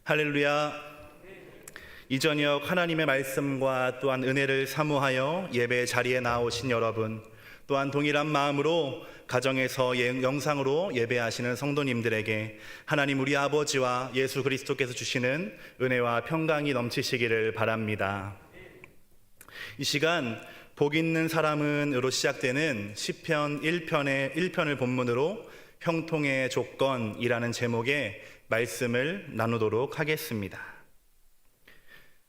할렐루야. 이 저녁 하나님의 말씀과 또한 은혜를 사모하여 예배 자리에 나오신 여러분, 또한 동일한 마음으로 가정에서 영상으로 예배하시는 성도님들에게 하나님 우리 아버지와 예수 그리스도께서 주시는 은혜와 평강이 넘치시기를 바랍니다. 이 시간 복 있는 사람은으로 시작되는 시편 1편을 본문으로 형통의 조건이라는 제목의 말씀을 나누도록 하겠습니다.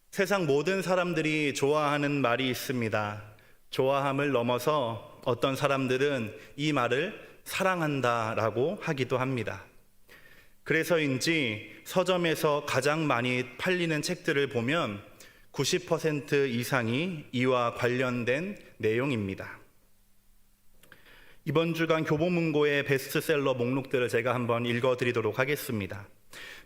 세상 모든 사람들이 좋아하는 말이 있습니다. 좋아함을 넘어서 어떤 사람들은 이 말을 사랑한다라고 하기도 합니다. 그래서인지 서점에서 가장 많이 팔리는 책들을 보면 90% 이상이 이와 관련된 내용입니다. 이번 주간 교보문고의 베스트셀러 목록들을 제가 한번 읽어드리도록 하겠습니다.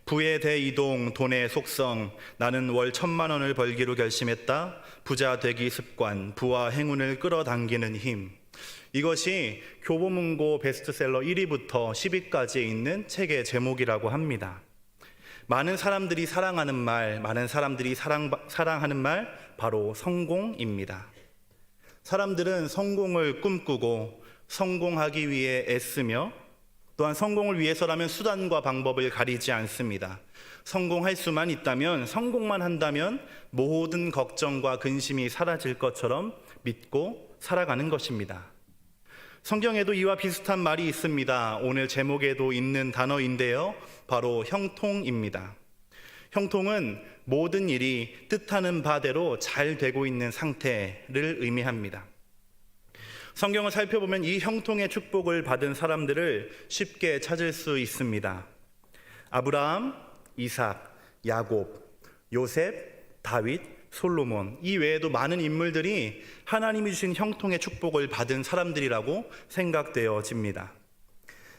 부의 대이동, 돈의 속성, 나는 월 1,000만 원을 벌기로 결심했다, 부자 되기 습관, 부와 행운을 끌어당기는 힘. 이것이 교보문고 베스트셀러 1위부터 10위까지 있는 책의 제목이라고 합니다. 많은 사람들이 사랑하는 말, 많은 사람들이 사랑하는 말, 바로 성공입니다. 사람들은 성공을 꿈꾸고 성공하기 위해 애쓰며 또한 성공을 위해서라면 수단과 방법을 가리지 않습니다. 성공할 수만 있다면, 성공만 한다면 모든 걱정과 근심이 사라질 것처럼 믿고 살아가는 것입니다. 성경에도 이와 비슷한 말이 있습니다. 오늘 제목에도 있는 단어인데요, 바로 형통입니다. 형통은 모든 일이 뜻하는 바대로 잘 되고 있는 상태를 의미합니다. 성경을 살펴보면 이 형통의 축복을 받은 사람들을 쉽게 찾을 수 있습니다. 아브라함, 이삭, 야곱, 요셉, 다윗, 솔로몬, 이 외에도 많은 인물들이 하나님이 주신 형통의 축복을 받은 사람들이라고 생각되어집니다.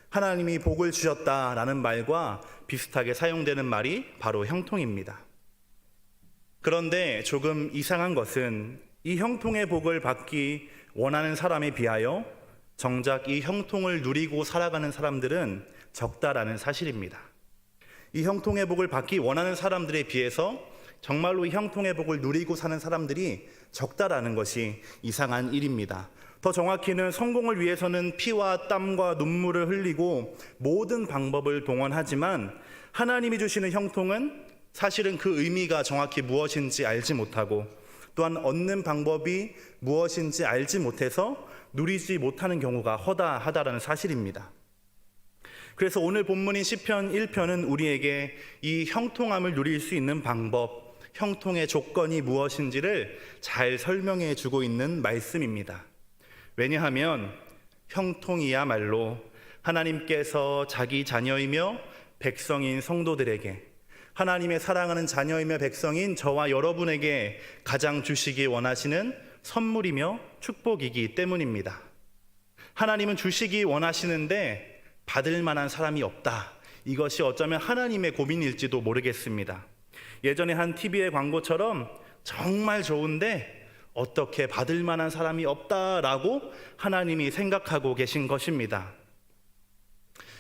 하나님이 복을 주셨다라는 말과 비슷하게 사용되는 말이 바로 형통입니다. 그런데 조금 이상한 것은 이 형통의 복을 받기 원하는 사람에 비하여 정작 이 형통을 누리고 살아가는 사람들은 적다라는 사실입니다. 이 형통의 복을 받기 원하는 사람들에 비해서 정말로 이 형통의 복을 누리고 사는 사람들이 적다라는 것이 이상한 일입니다. 더 정확히는 성공을 위해서는 피와 땀과 눈물을 흘리고 모든 방법을 동원하지만 하나님이 주시는 형통은 사실은 그 의미가 정확히 무엇인지 알지 못하고 또한 얻는 방법이 무엇인지 알지 못해서 누리지 못하는 경우가 허다하다라는 사실입니다. 그래서 오늘 본문인 시편 1편은 우리에게 이 형통함을 누릴 수 있는 방법, 형통의 조건이 무엇인지를 잘 설명해 주고 있는 말씀입니다. 왜냐하면 형통이야말로 하나님께서 자기 자녀이며 백성인 성도들에게, 하나님의 사랑하는 자녀이며 백성인 저와 여러분에게 가장 주시기 원하시는 선물이며 축복이기 때문입니다. 하나님은 주시기 원하시는데 받을 만한 사람이 없다. 이것이 어쩌면 하나님의 고민일지도 모르겠습니다. 예전에 한 TV의 광고처럼 정말 좋은데 어떻게 받을 만한 사람이 없다라고 하나님이 생각하고 계신 것입니다.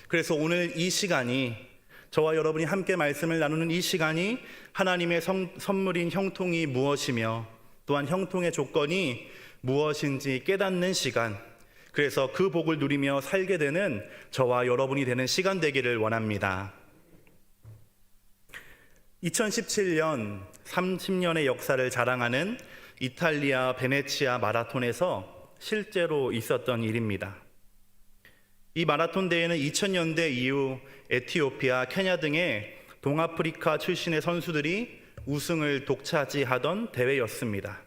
그래서 오늘 이 시간이, 저와 여러분이 함께 말씀을 나누는 이 시간이 하나님의 선물인 형통이 무엇이며 또한 형통의 조건이 무엇인지 깨닫는 시간, 그래서 그 복을 누리며 살게 되는 저와 여러분이 되는 시간 되기를 원합니다. 2017년 30년의 역사를 자랑하는 이탈리아 베네치아 마라톤에서 실제로 있었던 일입니다. 이 마라톤 대회는 2000년대 이후 에티오피아, 케냐 등의 동아프리카 출신의 선수들이 우승을 독차지하던 대회였습니다.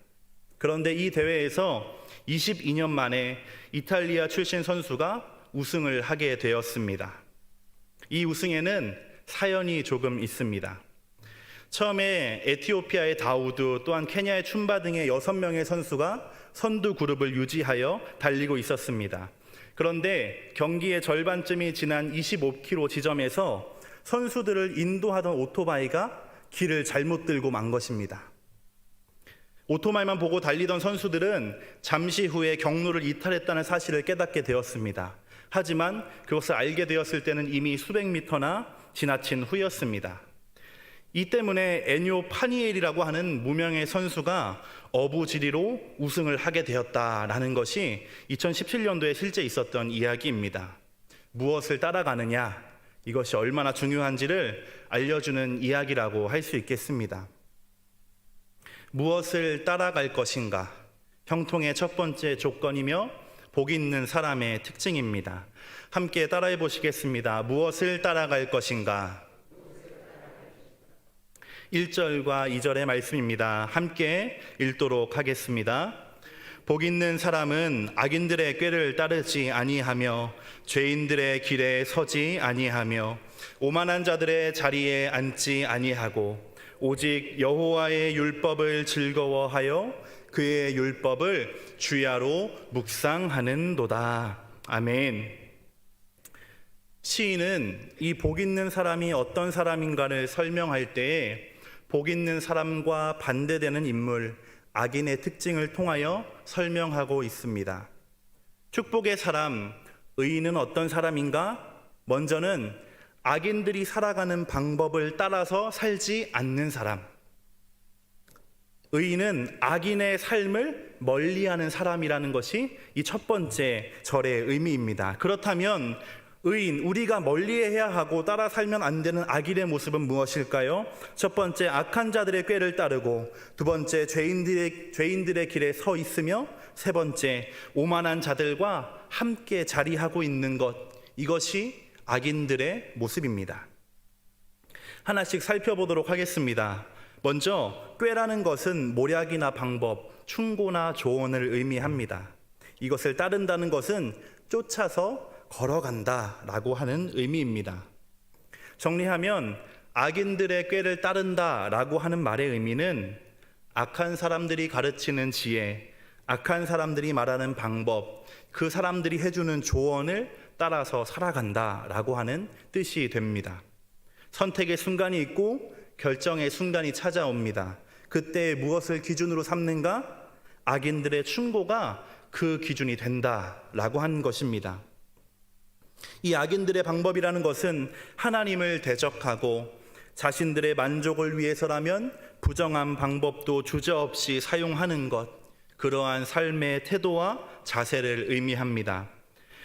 그런데 이 대회에서 22년 만에 이탈리아 출신 선수가 우승을 하게 되었습니다. 이 우승에는 사연이 조금 있습니다. 처음에 에티오피아의 다우드, 또한 케냐의 춤바 등의 6명의 선수가 선두 그룹을 유지하여 달리고 있었습니다. 그런데 경기의 절반쯤이 지난 25km 지점에서 선수들을 인도하던 오토바이가 길을 잘못 들고 만 것입니다. 오토바이만 보고 달리던 선수들은 잠시 후에 경로를 이탈했다는 사실을 깨닫게 되었습니다. 하지만 그것을 알게 되었을 때는 이미 수백 미터나 지나친 후였습니다. 이 때문에 에뇨 파니엘이라고 하는 무명의 선수가 어부지리로 우승을 하게 되었다라는 것이 2017년도에 실제 있었던 이야기입니다. 무엇을 따라가느냐, 이것이 얼마나 중요한지를 알려주는 이야기라고 할 수 있겠습니다. 무엇을 따라갈 것인가, 형통의 첫 번째 조건이며 복 있는 사람의 특징입니다. 함께 따라해 보시겠습니다. 무엇을 따라갈 것인가? 1절과 2절의 말씀입니다. 함께 읽도록 하겠습니다. 복 있는 사람은 악인들의 꾀를 따르지 아니하며 죄인들의 길에 서지 아니하며 오만한 자들의 자리에 앉지 아니하고 오직 여호와의 율법을 즐거워하여 그의 율법을 주야로 묵상하는도다. 아멘. 시인은 이 복 있는 사람이 어떤 사람인가를 설명할 때에 복 있는 사람과 반대되는 인물, 악인의 특징을 통하여 설명하고 있습니다. 축복의 사람, 의인은 어떤 사람인가? 먼저는 악인들이 살아가는 방법을 따라서 살지 않는 사람. 의인은 악인의 삶을 멀리하는 사람이라는 것이 이 첫 번째 절의 의미입니다. 그렇다면 의인, 우리가 멀리해야 하고 따라 살면 안 되는 악인의 모습은 무엇일까요? 첫 번째, 악한 자들의 꾀를 따르고, 두 번째, 죄인들의 길에 서 있으며, 세 번째, 오만한 자들과 함께 자리하고 있는 것, 이것이 악인들의 모습입니다. 하나씩 살펴보도록 하겠습니다. 먼저 꾀라는 것은 모략이나 방법, 충고나 조언을 의미합니다. 이것을 따른다는 것은 쫓아서 걸어간다 라고 하는 의미입니다. 정리하면 악인들의 꾀를 따른다 라고 하는 말의 의미는 악한 사람들이 가르치는 지혜, 악한 사람들이 말하는 방법, 그 사람들이 해주는 조언을 따라서 살아간다 라고 하는 뜻이 됩니다. 선택의 순간이 있고 결정의 순간이 찾아옵니다. 그때 무엇을 기준으로 삼는가? 악인들의 충고가 그 기준이 된다라고 한 것입니다. 이 악인들의 방법이라는 것은 하나님을 대적하고 자신들의 만족을 위해서라면 부정한 방법도 주저없이 사용하는 것, 그러한 삶의 태도와 자세를 의미합니다.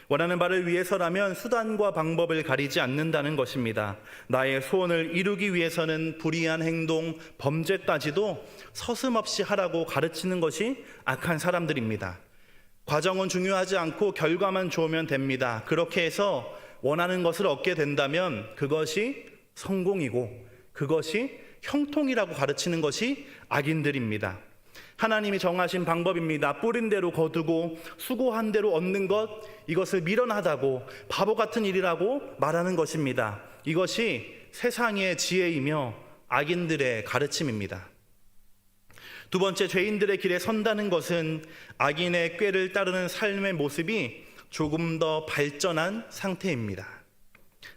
원하는 바를 위해서라면 수단과 방법을 가리지 않는다는 것입니다. 나의 소원을 이루기 위해서는 불의한 행동, 범죄까지도 서슴없이 하라고 가르치는 것이 악한 사람들입니다. 과정은 중요하지 않고 결과만 좋으면 됩니다. 그렇게 해서 원하는 것을 얻게 된다면 그것이 성공이고 그것이 형통이라고 가르치는 것이 악인들입니다. 하나님이 정하신 방법입니다. 뿌린 대로 거두고 수고한 대로 얻는 것, 이것을 미련하다고 바보 같은 일이라고 말하는 것입니다. 이것이 세상의 지혜이며 악인들의 가르침입니다. 두 번째, 죄인들의 길에 선다는 것은 악인의 꾀를 따르는 삶의 모습이 조금 더 발전한 상태입니다.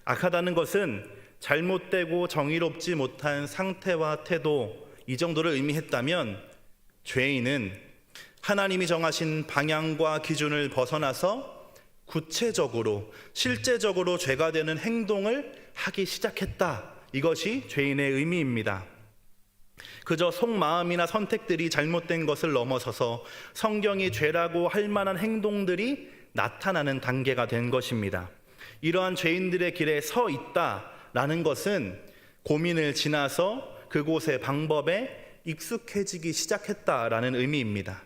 악하다는 것은 잘못되고 정의롭지 못한 상태와 태도, 이 정도를 의미했다면 죄인은 하나님이 정하신 방향과 기준을 벗어나서 구체적으로, 실제적으로 죄가 되는 행동을 하기 시작했다. 이것이 죄인의 의미입니다. 그저 속마음이나 선택들이 잘못된 것을 넘어서서 성경이 죄라고 할 만한 행동들이 나타나는 단계가 된 것입니다. 이러한 죄인들의 길에 서 있다라는 것은 고민을 지나서 그곳의 방법에 익숙해지기 시작했다라는 의미입니다.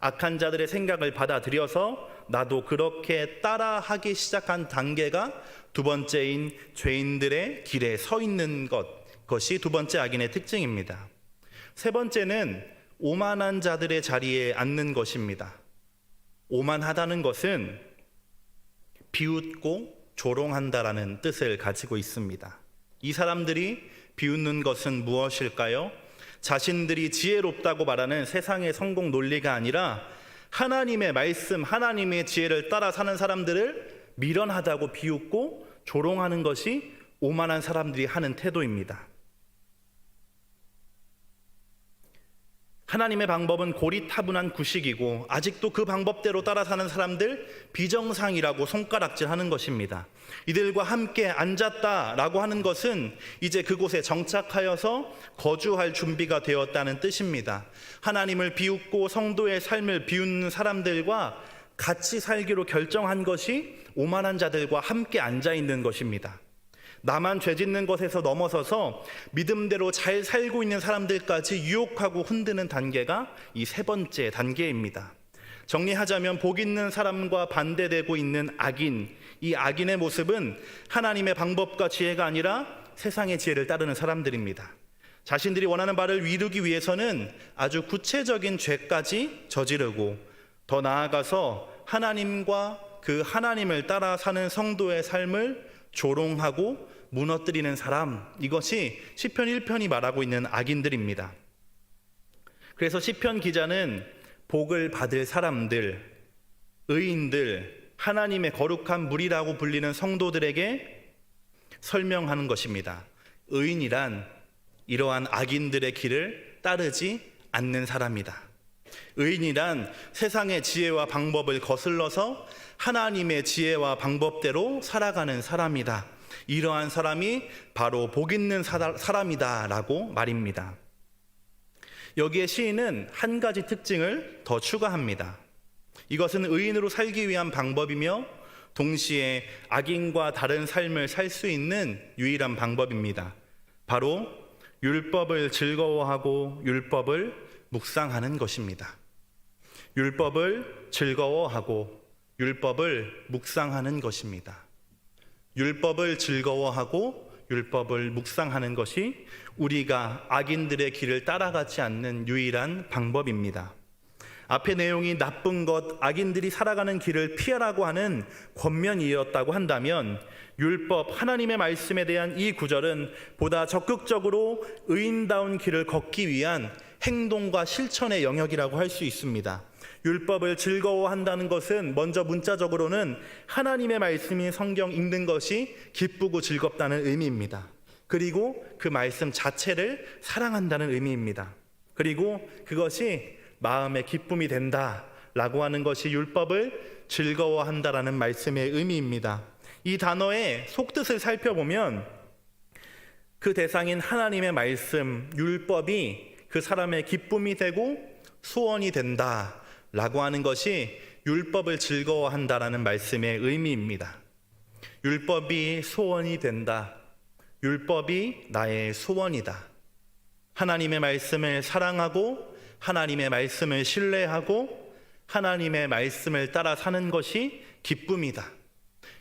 악한 자들의 생각을 받아들여서 나도 그렇게 따라하기 시작한 단계가 두 번째인 죄인들의 길에 서 있는 것이 두 번째 악인의 특징입니다. 세 번째는 오만한 자들의 자리에 앉는 것입니다. 오만하다는 것은 비웃고 조롱한다라는 뜻을 가지고 있습니다. 이 사람들이 비웃는 것은 무엇일까요? 자신들이 지혜롭다고 말하는 세상의 성공 논리가 아니라 하나님의 말씀, 하나님의 지혜를 따라 사는 사람들을 미련하다고 비웃고 조롱하는 것이 오만한 사람들이 하는 태도입니다. 하나님의 방법은 고리타분한 구식이고 아직도 그 방법대로 따라 사는 사람들 비정상이라고 손가락질하는 것입니다. 이들과 함께 앉았다라고 하는 것은 이제 그곳에 정착하여서 거주할 준비가 되었다는 뜻입니다. 하나님을 비웃고 성도의 삶을 비웃는 사람들과 같이 살기로 결정한 것이 오만한 자들과 함께 앉아 있는 것입니다. 나만 죄 짓는 것에서 넘어서서 믿음대로 잘 살고 있는 사람들까지 유혹하고 흔드는 단계가 이 세 번째 단계입니다. 정리하자면 복 있는 사람과 반대되고 있는 악인, 이 악인의 모습은 하나님의 방법과 지혜가 아니라 세상의 지혜를 따르는 사람들입니다. 자신들이 원하는 바를 이루기 위해서는 아주 구체적인 죄까지 저지르고 더 나아가서 하나님과 그 하나님을 따라 사는 성도의 삶을 조롱하고 무너뜨리는 사람, 이것이 시편 1편이 말하고 있는 악인들입니다. 그래서 시편 기자는 복을 받을 사람들, 의인들, 하나님의 거룩한 무리라고 불리는 성도들에게 설명하는 것입니다. 의인이란 이러한 악인들의 길을 따르지 않는 사람이다. 의인이란 세상의 지혜와 방법을 거슬러서 하나님의 지혜와 방법대로 살아가는 사람이다. 이러한 사람이 바로 복 있는 사람이다 라고 말입니다. 여기에 시인은 한 가지 특징을 더 추가합니다. 이것은 의인으로 살기 위한 방법이며 동시에 악인과 다른 삶을 살 수 있는 유일한 방법입니다. 바로 율법을 즐거워하고 율법을 묵상하는 것입니다. 율법을 즐거워하고 율법을 묵상하는 것입니다. 율법을 즐거워하고 율법을 묵상하는 것이 우리가 악인들의 길을 따라가지 않는 유일한 방법입니다. 앞의 내용이 나쁜 것, 악인들이 살아가는 길을 피하라고 하는 권면이었다고 한다면 율법, 하나님의 말씀에 대한 이 구절은 보다 적극적으로 의인다운 길을 걷기 위한 행동과 실천의 영역이라고 할 수 있습니다. 율법을 즐거워한다는 것은 먼저 문자적으로는 하나님의 말씀인 성경 읽는 것이 기쁘고 즐겁다는 의미입니다. 그리고 그 말씀 자체를 사랑한다는 의미입니다. 그리고 그것이 마음의 기쁨이 된다라고 하는 것이 율법을 즐거워한다라는 말씀의 의미입니다. 이 단어의 속뜻을 살펴보면 그 대상인 하나님의 말씀, 율법이 그 사람의 기쁨이 되고 소원이 된다라고 하는 것이 율법을 즐거워한다라는 말씀의 의미입니다. 율법이 소원이 된다. 율법이 나의 소원이다. 하나님의 말씀을 사랑하고 하나님의 말씀을 신뢰하고 하나님의 말씀을 따라 사는 것이 기쁨이다.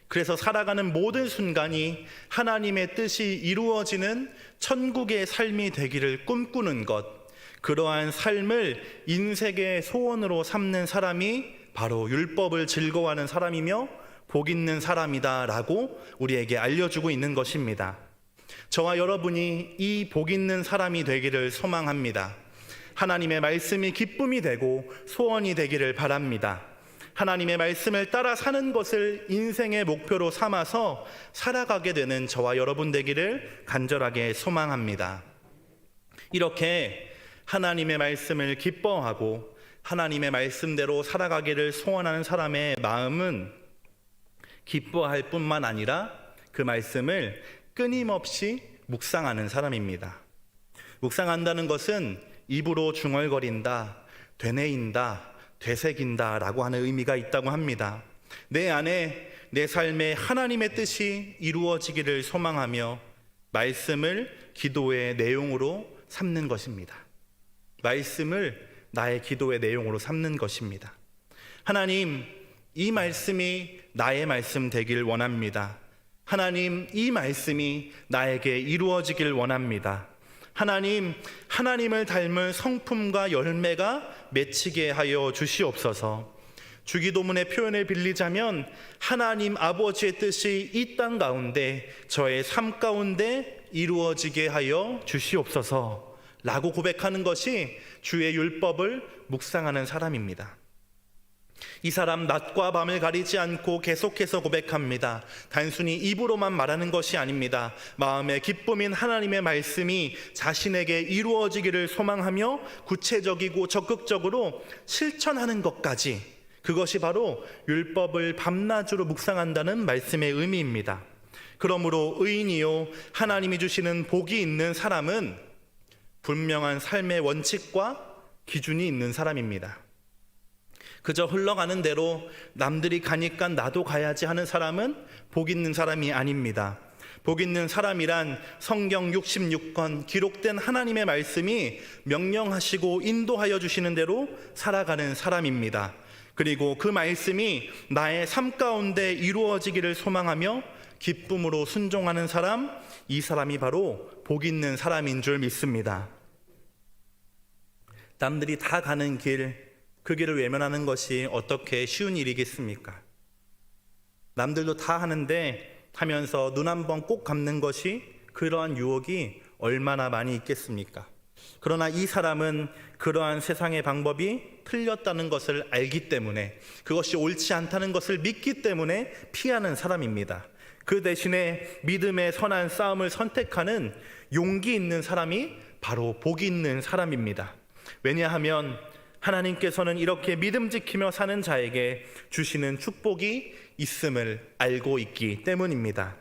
그래서 살아가는 모든 순간이 하나님의 뜻이 이루어지는 천국의 삶이 되기를 꿈꾸는 것, 그러한 삶을 인생의 소원으로 삼는 사람이 바로 율법을 즐거워하는 사람이며 복 있는 사람이다라고 우리에게 알려주고 있는 것입니다. 저와 여러분이 이 복 있는 사람이 되기를 소망합니다. 하나님의 말씀이 기쁨이 되고 소원이 되기를 바랍니다. 하나님의 말씀을 따라 사는 것을 인생의 목표로 삼아서 살아가게 되는 저와 여러분 되기를 간절하게 소망합니다. 이렇게 하나님의 말씀을 기뻐하고 하나님의 말씀대로 살아가기를 소원하는 사람의 마음은 기뻐할 뿐만 아니라 그 말씀을 끊임없이 묵상하는 사람입니다. 묵상한다는 것은 입으로 중얼거린다, 되뇌인다, 되새긴다 라고 하는 의미가 있다고 합니다. 내 안에 내 삶에 하나님의 뜻이 이루어지기를 소망하며 말씀을 기도의 내용으로 삼는 것입니다. 말씀을 나의 기도의 내용으로 삼는 것입니다. 하나님, 이 말씀이 나의 말씀 되길 원합니다. 하나님, 이 말씀이 나에게 이루어지길 원합니다. 하나님, 하나님을 닮은 성품과 열매가 맺히게 하여 주시옵소서. 주기도문의 표현을 빌리자면 하나님 아버지의 뜻이 이 땅 가운데 저의 삶 가운데 이루어지게 하여 주시옵소서 라고 고백하는 것이 주의 율법을 묵상하는 사람입니다. 이 사람 낮과 밤을 가리지 않고 계속해서 고백합니다. 단순히 입으로만 말하는 것이 아닙니다. 마음의 기쁨인 하나님의 말씀이 자신에게 이루어지기를 소망하며 구체적이고 적극적으로 실천하는 것까지, 그것이 바로 율법을 밤낮으로 묵상한다는 말씀의 의미입니다. 그러므로 의인이요 하나님이 주시는 복이 있는 사람은 분명한 삶의 원칙과 기준이 있는 사람입니다. 그저 흘러가는 대로 남들이 가니까 나도 가야지 하는 사람은 복 있는 사람이 아닙니다. 복 있는 사람이란 성경 66권 기록된 하나님의 말씀이 명령하시고 인도하여 주시는 대로 살아가는 사람입니다. 그리고 그 말씀이 나의 삶 가운데 이루어지기를 소망하며 기쁨으로 순종하는 사람, 이 사람이 바로 복 있는 사람인 줄 믿습니다. 남들이 다 가는 길, 그 길을 외면하는 것이 어떻게 쉬운 일이겠습니까? 남들도 다 하는데 하면서 눈 한번 꼭 감는 것이 그러한 유혹이 얼마나 많이 있겠습니까? 그러나 이 사람은 그러한 세상의 방법이 틀렸다는 것을 알기 때문에, 그것이 옳지 않다는 것을 믿기 때문에 피하는 사람입니다. 그 대신에 믿음의 선한 싸움을 선택하는 용기 있는 사람이 바로 복이 있는 사람입니다. 왜냐하면 하나님께서는 이렇게 믿음 지키며 사는 자에게 주시는 축복이 있음을 알고 있기 때문입니다.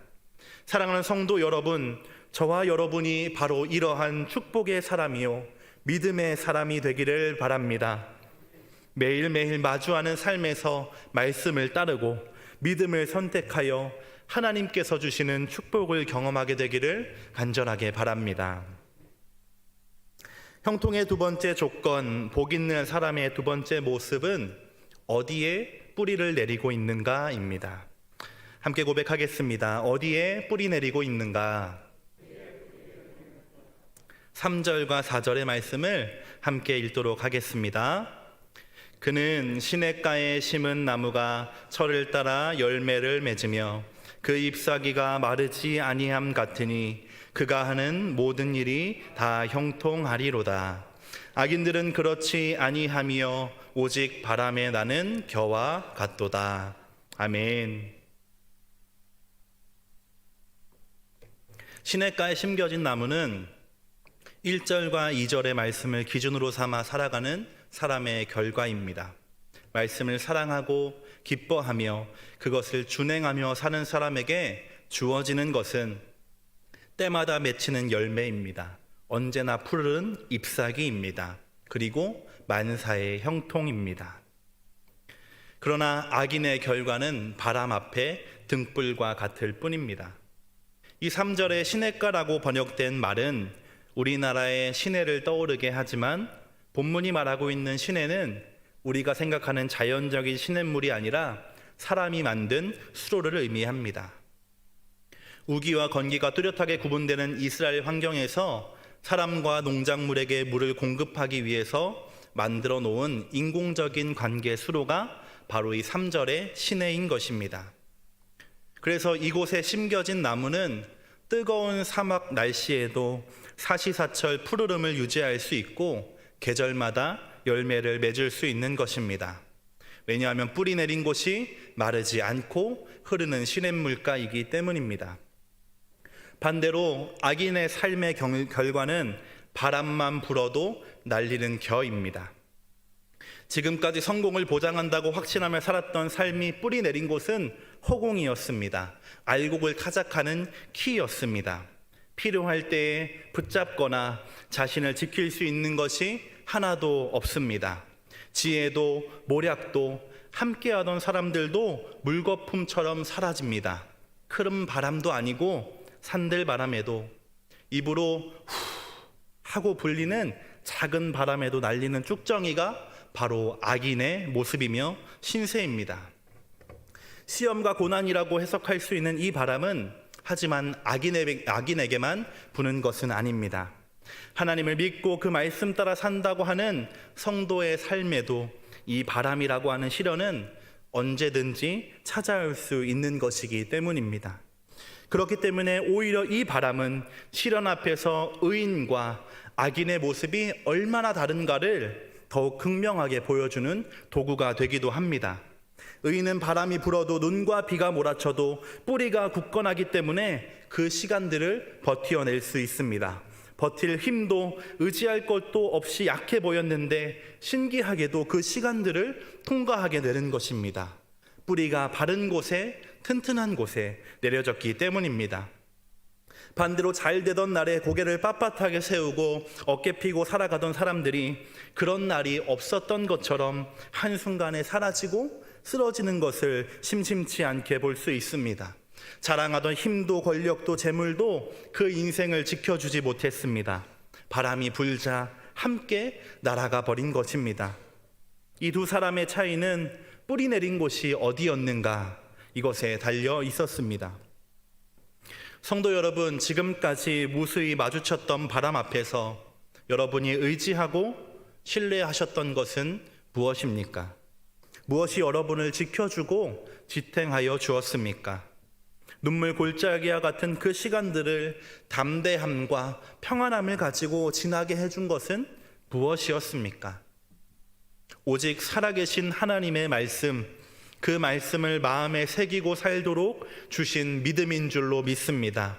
사랑하는 성도 여러분, 저와 여러분이 바로 이러한 축복의 사람이요 믿음의 사람이 되기를 바랍니다. 매일매일 마주하는 삶에서 말씀을 따르고 믿음을 선택하여 하나님께서 주시는 축복을 경험하게 되기를 간절하게 바랍니다. 형통의 두 번째 조건, 복 있는 사람의 두 번째 모습은 어디에 뿌리를 내리고 있는가입니다. 함께 고백하겠습니다. 어디에 뿌리 내리고 있는가? 3절과 4절의 말씀을 함께 읽도록 하겠습니다. 그는 시냇가에 심은 나무가 철을 따라 열매를 맺으며 그 잎사귀가 마르지 아니함 같으니 그가 하는 모든 일이 다 형통하리로다. 악인들은 그렇지 아니하며 오직 바람에 나는 겨와 같도다. 아멘. 시냇가에 심겨진 나무는 1절과 2절의 말씀을 기준으로 삼아 살아가는 사람의 결과입니다. 말씀을 사랑하고 기뻐하며 그것을 준행하며 사는 사람에게 주어지는 것은 때마다 맺히는 열매입니다. 언제나 푸른 잎사귀입니다. 그리고 만사의 형통입니다. 그러나 악인의 결과는 바람 앞에 등불과 같을 뿐입니다. 이 3절의 시냇가라고 번역된 말은 우리나라의 시내를 떠오르게 하지만 본문이 말하고 있는 시내는 우리가 생각하는 자연적인 시냇물이 아니라 사람이 만든 수로를 의미합니다. 우기와 건기가 뚜렷하게 구분되는 이스라엘 환경에서 사람과 농작물에게 물을 공급하기 위해서 만들어 놓은 인공적인 관계 수로가 바로 이 3절의 시내인 것입니다. 그래서 이곳에 심겨진 나무는 뜨거운 사막 날씨에도 사시사철 푸르름을 유지할 수 있고 계절마다 열매를 맺을 수 있는 것입니다. 왜냐하면 뿌리 내린 곳이 마르지 않고 흐르는 시냇물가이기 때문입니다. 반대로 악인의 삶의 결과는 바람만 불어도 날리는 겨입니다. 지금까지 성공을 보장한다고 확신하며 살았던 삶이 뿌리 내린 곳은 허공이었습니다. 알곡을 타작하는 키였습니다. 필요할 때에 붙잡거나 자신을 지킬 수 있는 것이 하나도 없습니다. 지혜도 모략도 함께하던 사람들도 물거품처럼 사라집니다. 큰 바람도 아니고 산들바람에도 입으로 후 하고 불리는 작은 바람에도 날리는 쭉정이가 바로 악인의 모습이며 신세입니다. 시험과 고난이라고 해석할 수 있는 이 바람은 하지만 악인에게만 부는 것은 아닙니다. 하나님을 믿고 그 말씀 따라 산다고 하는 성도의 삶에도 이 바람이라고 하는 시련은 언제든지 찾아올 수 있는 것이기 때문입니다. 그렇기 때문에 오히려 이 바람은 시련 앞에서 의인과 악인의 모습이 얼마나 다른가를 더욱 극명하게 보여주는 도구가 되기도 합니다. 의인은 바람이 불어도 눈과 비가 몰아쳐도 뿌리가 굳건하기 때문에 그 시간들을 버텨낼 수 있습니다. 버틸 힘도 의지할 것도 없이 약해 보였는데 신기하게도 그 시간들을 통과하게 되는 것입니다. 뿌리가 바른 곳에, 튼튼한 곳에 내려졌기 때문입니다. 반대로 잘 되던 날에 고개를 빳빳하게 세우고 어깨 피고 살아가던 사람들이 그런 날이 없었던 것처럼 한순간에 사라지고 쓰러지는 것을 심심치 않게 볼 수 있습니다. 자랑하던 힘도 권력도 재물도 그 인생을 지켜주지 못했습니다. 바람이 불자 함께 날아가 버린 것입니다. 이 두 사람의 차이는 뿌리 내린 곳이 어디였는가, 이것에 달려 있었습니다. 성도 여러분, 지금까지 무수히 마주쳤던 바람 앞에서 여러분이 의지하고 신뢰하셨던 것은 무엇입니까? 무엇이 여러분을 지켜주고 지탱하여 주었습니까? 눈물 골짜기와 같은 그 시간들을 담대함과 평안함을 가지고 지나게 해준 것은 무엇이었습니까? 오직 살아계신 하나님의 말씀, 그 말씀을 마음에 새기고 살도록 주신 믿음인 줄로 믿습니다.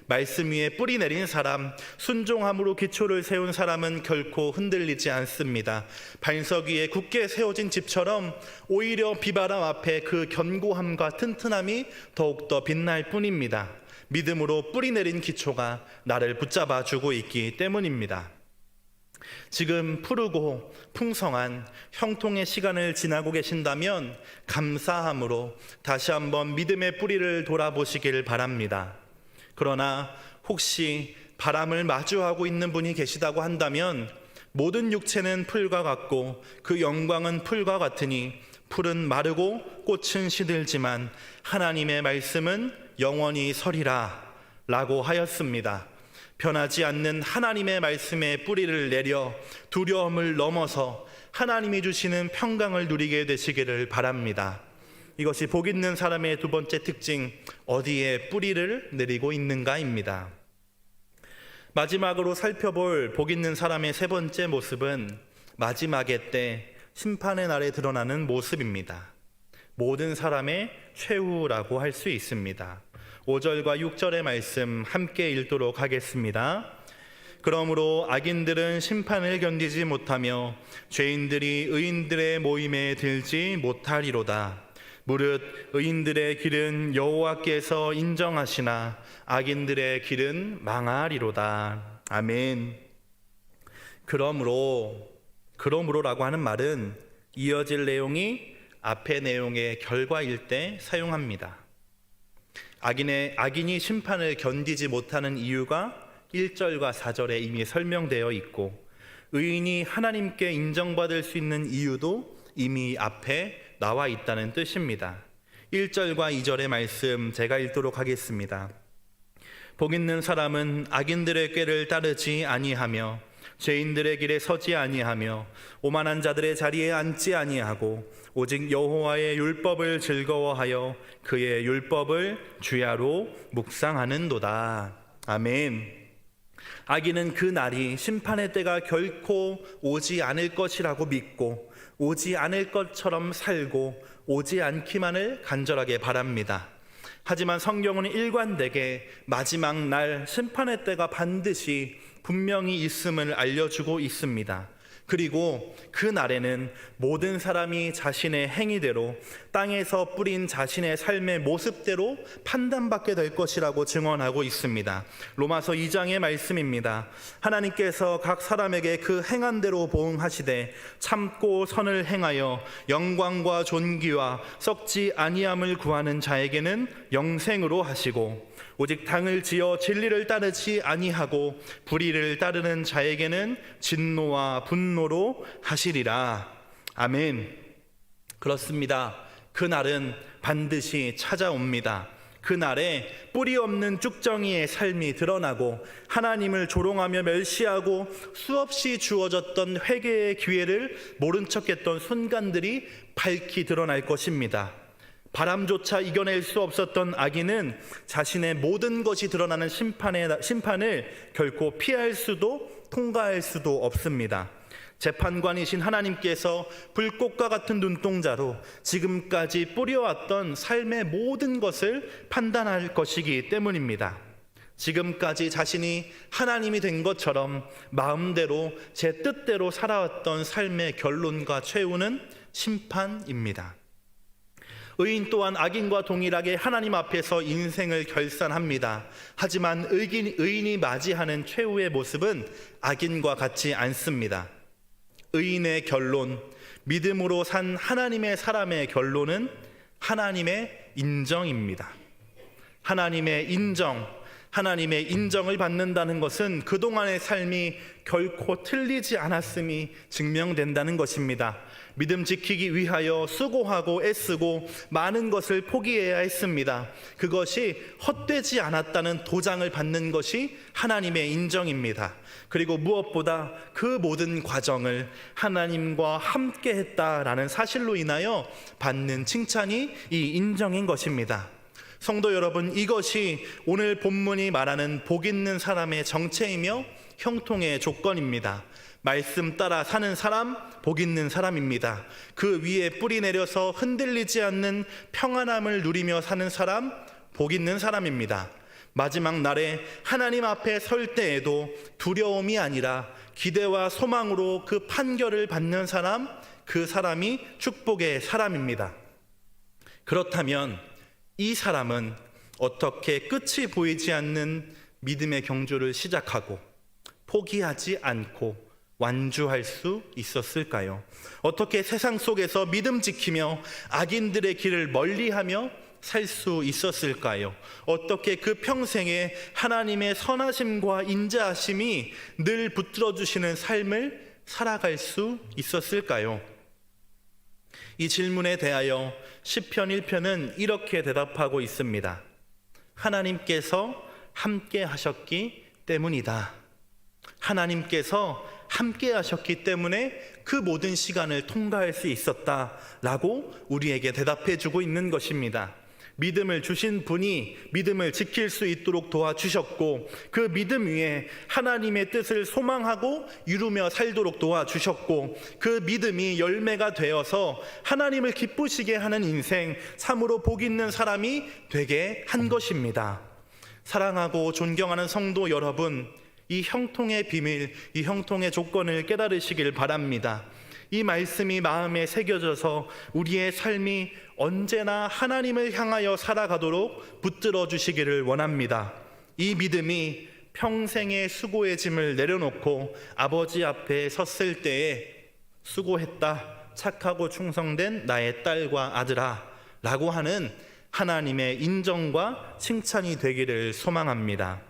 말씀 위에 뿌리 내린 사람, 순종함으로 기초를 세운 사람은 결코 흔들리지 않습니다. 반석 위에 굳게 세워진 집처럼 오히려 비바람 앞에 그 견고함과 튼튼함이 더욱더 빛날 뿐입니다. 믿음으로 뿌리 내린 기초가 나를 붙잡아 주고 있기 때문입니다. 지금 푸르고 풍성한 형통의 시간을 지나고 계신다면 감사함으로 다시 한번 믿음의 뿌리를 돌아보시길 바랍니다. 그러나 혹시 바람을 마주하고 있는 분이 계시다고 한다면 모든 육체는 풀과 같고 그 영광은 풀과 같으니 풀은 마르고 꽃은 시들지만 하나님의 말씀은 영원히 서리라 라고 하였습니다. 변하지 않는 하나님의 말씀에 뿌리를 내려 두려움을 넘어서 하나님이 주시는 평강을 누리게 되시기를 바랍니다. 이것이 복 있는 사람의 두 번째 특징, 어디에 뿌리를 내리고 있는가입니다. 마지막으로 살펴볼 복 있는 사람의 세 번째 모습은 마지막의 때 심판의 날에 드러나는 모습입니다. 모든 사람의 최후라고 할 수 있습니다. 5절과 6절의 말씀 함께 읽도록 하겠습니다. 그러므로 악인들은 심판을 견디지 못하며 죄인들이 의인들의 모임에 들지 못하리로다. 무릇 의인들의 길은 여호와께서 인정하시나 악인들의 길은 망하리로다. 아멘. 그러므로라고 하는 말은 이어질 내용이 앞의 내용의 결과일 때 사용합니다. 악인이 심판을 견디지 못하는 이유가 1절과 4절에 이미 설명되어 있고, 의인이 하나님께 인정받을 수 있는 이유도 이미 앞에 나와 있다는 뜻입니다. 1절과 2절의 말씀 제가 읽도록 하겠습니다. 복 있는 사람은 악인들의 꾀를 따르지 아니하며 죄인들의 길에 서지 아니하며 오만한 자들의 자리에 앉지 아니하고 오직 여호와의 율법을 즐거워하여 그의 율법을 주야로 묵상하는도다. 아멘. 악인은 그 날이 심판의 때가 결코 오지 않을 것이라고 믿고 오지 않을 것처럼 살고 오지 않기만을 간절하게 바랍니다. 하지만 성경은 일관되게 마지막 날 심판의 때가 반드시 분명히 있음을 알려주고 있습니다. 그리고 그 날에는 모든 사람이 자신의 행위대로 땅에서 뿌린 자신의 삶의 모습대로 판단받게 될 것이라고 증언하고 있습니다. 로마서 2장의 말씀입니다. 하나님께서 각 사람에게 그 행한 대로 보응하시되 참고 선을 행하여 영광과 존귀와 썩지 아니함을 구하는 자에게는 영생으로 하시고 오직 당을 지어 진리를 따르지 아니하고 불의를 따르는 자에게는 진노와 분노로 하시리라. 아멘. 그렇습니다. 그날은 반드시 찾아옵니다. 그날에 뿌리 없는 쭉정이의 삶이 드러나고 하나님을 조롱하며 멸시하고 수없이 주어졌던 회개의 기회를 모른 척했던 순간들이 밝히 드러날 것입니다. 바람조차 이겨낼 수 없었던 악인은 자신의 모든 것이 드러나는 심판을 결코 피할 수도 통과할 수도 없습니다. 재판관이신 하나님께서 불꽃과 같은 눈동자로 지금까지 뿌려왔던 삶의 모든 것을 판단할 것이기 때문입니다. 지금까지 자신이 하나님이 된 것처럼 마음대로 제 뜻대로 살아왔던 삶의 결론과 최후는 심판입니다. 의인 또한 악인과 동일하게 하나님 앞에서 인생을 결산합니다. 하지만 의인이 맞이하는 최후의 모습은 악인과 같지 않습니다. 의인의 결론, 믿음으로 산 하나님의 사람의 결론은 하나님의 인정입니다. 하나님의 인정을 받는다는 것은 그동안의 삶이 결코 틀리지 않았음이 증명된다는 것입니다. 믿음 지키기 위하여 수고하고 애쓰고 많은 것을 포기해야 했습니다. 그것이 헛되지 않았다는 도장을 받는 것이 하나님의 인정입니다. 그리고 무엇보다 그 모든 과정을 하나님과 함께 했다라는 사실로 인하여 받는 칭찬이 이 인정인 것입니다. 성도 여러분, 이것이 오늘 본문이 말하는 복 있는 사람의 정체이며 형통의 조건입니다. 말씀 따라 사는 사람, 복 있는 사람입니다. 그 위에 뿌리 내려서 흔들리지 않는 평안함을 누리며 사는 사람, 복 있는 사람입니다. 마지막 날에 하나님 앞에 설 때에도 두려움이 아니라 기대와 소망으로 그 판결을 받는 사람, 그 사람이 축복의 사람입니다. 그렇다면 이 사람은 어떻게 끝이 보이지 않는 믿음의 경주를 시작하고 포기하지 않고 완주할 수 있었을까요? 어떻게 세상 속에서 믿음 지키며 악인들의 길을 멀리하며 살 수 있었을까요? 어떻게 그 평생에 하나님의 선하심과 인자하심이 늘 붙들어 주시는 삶을 살아갈 수 있었을까요? 이 질문에 대하여 시편 1편은 이렇게 대답하고 있습니다. 하나님께서 함께 하셨기 때문이다. 하나님께서 함께 하셨기 때문에 그 모든 시간을 통과할 수 있었다라고 우리에게 대답해 주고 있는 것입니다. 믿음을 주신 분이 믿음을 지킬 수 있도록 도와주셨고, 그 믿음 위에 하나님의 뜻을 소망하고 이루며 살도록 도와주셨고, 그 믿음이 열매가 되어서 하나님을 기쁘시게 하는 인생, 참으로 복 있는 사람이 되게 한 것입니다. 사랑하고 존경하는 성도 여러분, 이 형통의 비밀, 이 형통의 조건을 깨달으시길 바랍니다. 이 말씀이 마음에 새겨져서 우리의 삶이 언제나 하나님을 향하여 살아가도록 붙들어 주시기를 원합니다. 이 믿음이 평생의 수고의 짐을 내려놓고 아버지 앞에 섰을 때에 수고했다, 착하고 충성된 나의 딸과 아들아 라고 하는 하나님의 인정과 칭찬이 되기를 소망합니다.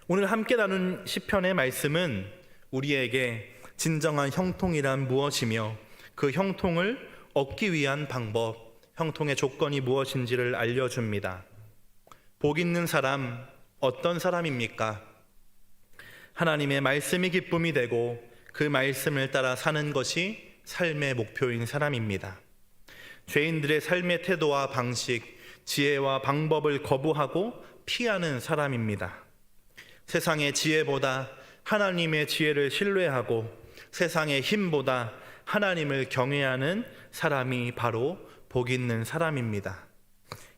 오늘 함께 나눈 시편의 말씀은 우리에게 진정한 형통이란 무엇이며 그 형통을 얻기 위한 방법, 형통의 조건이 무엇인지를 알려줍니다. 복 있는 사람, 어떤 사람입니까? 하나님의 말씀이 기쁨이 되고 그 말씀을 따라 사는 것이 삶의 목표인 사람입니다. 죄인들의 삶의 태도와 방식, 지혜와 방법을 거부하고 피하는 사람입니다. 세상의 지혜보다 하나님의 지혜를 신뢰하고 세상의 힘보다 하나님을 경외하는 사람이 바로 복 있는 사람입니다.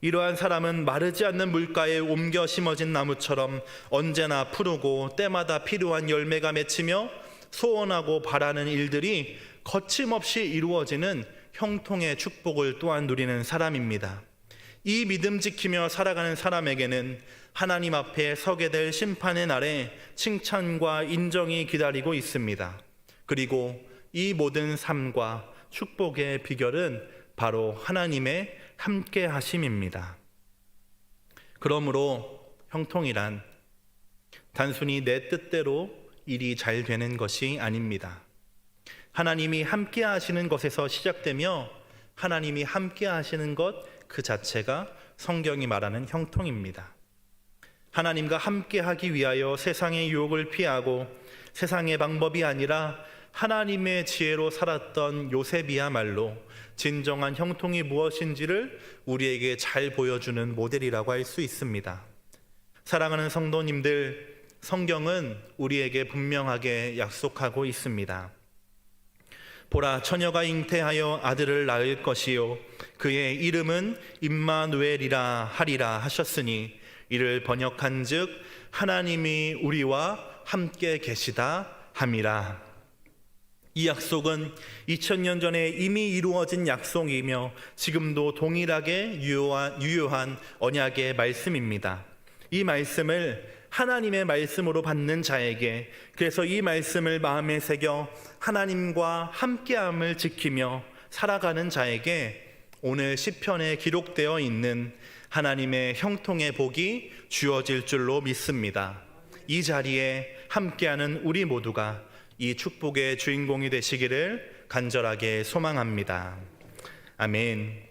이러한 사람은 마르지 않는 물가에 옮겨 심어진 나무처럼 언제나 푸르고 때마다 필요한 열매가 맺히며 소원하고 바라는 일들이 거침없이 이루어지는 형통의 축복을 또한 누리는 사람입니다. 이 믿음 지키며 살아가는 사람에게는 하나님 앞에 서게 될 심판의 날에 칭찬과 인정이 기다리고 있습니다. 그리고 이 모든 삶과 축복의 비결은 바로 하나님의 함께 하심입니다. 그러므로 형통이란 단순히 내 뜻대로 일이 잘 되는 것이 아닙니다. 하나님이 함께 하시는 것에서 시작되며 하나님이 함께 하시는 것 그 자체가 성경이 말하는 형통입니다. 하나님과 함께 하기 위하여 세상의 유혹을 피하고 세상의 방법이 아니라 하나님의 지혜로 살았던 요셉이야말로 진정한 형통이 무엇인지를 우리에게 잘 보여주는 모델이라고 할 수 있습니다. 사랑하는 성도님들, 성경은 우리에게 분명하게 약속하고 있습니다. 보라, 처녀가 잉태하여 아들을 낳을 것이요 그의 이름은 임마누엘이라 하리라 하셨으니 이를 번역한즉 하나님이 우리와 함께 계시다 함이라. 이 약속은 2000년 전에 이미 이루어진 약속이며 지금도 동일하게 유효한 언약의 말씀입니다. 이 말씀을 하나님의 말씀으로 받는 자에게, 그래서 이 말씀을 마음에 새겨 하나님과 함께함을 지키며 살아가는 자에게 오늘 시편에 기록되어 있는 하나님의 형통의 복이 주어질 줄로 믿습니다. 이 자리에 함께하는 우리 모두가 이 축복의 주인공이 되시기를 간절하게 소망합니다. 아멘.